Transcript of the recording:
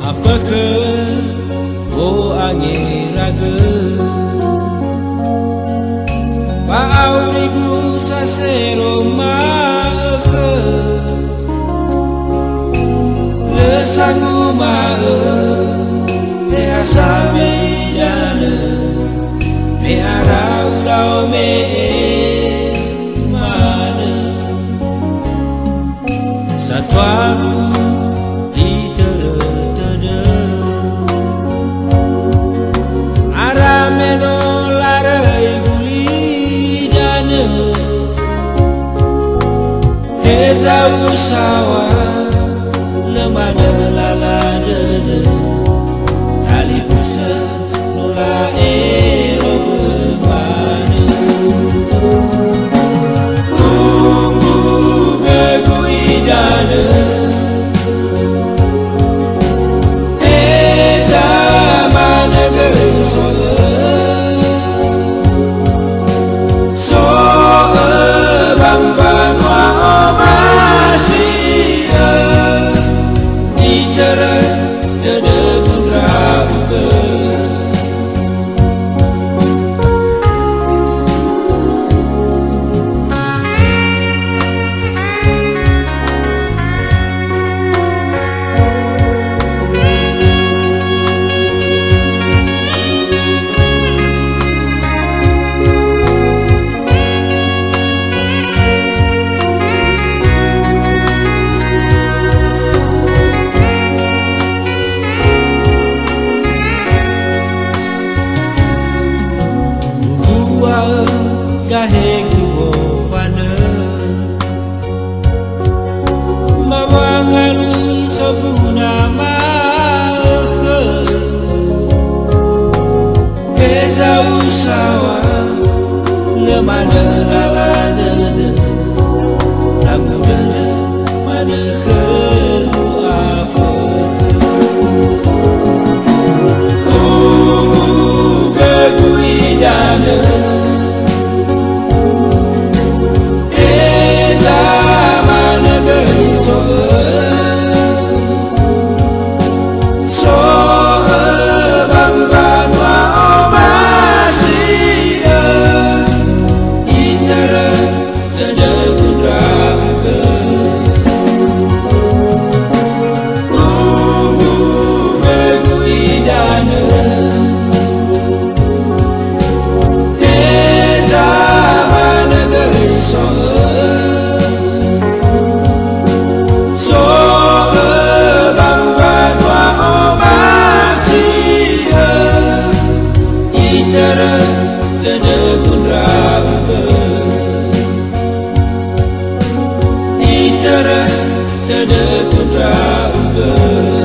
Apakah oh angin raga Pa'aurigu sasero ma'aka Lesangu ma'a Teha sabidana Me arau-lau me mana Satwaku di tere-tere Arameno larai guli dana Heza usawa lemana lala dada Talifusa nula ero bemana Ungu begu idana Eza mana gesoga Soa bamban wa omasia Ditera dada kundrauga Gahe kubo fana Mawangali sobuna ma'aka Keza usawa lemana lala dada Lagu dada mana kelu apa Begu idana Tada kundrauga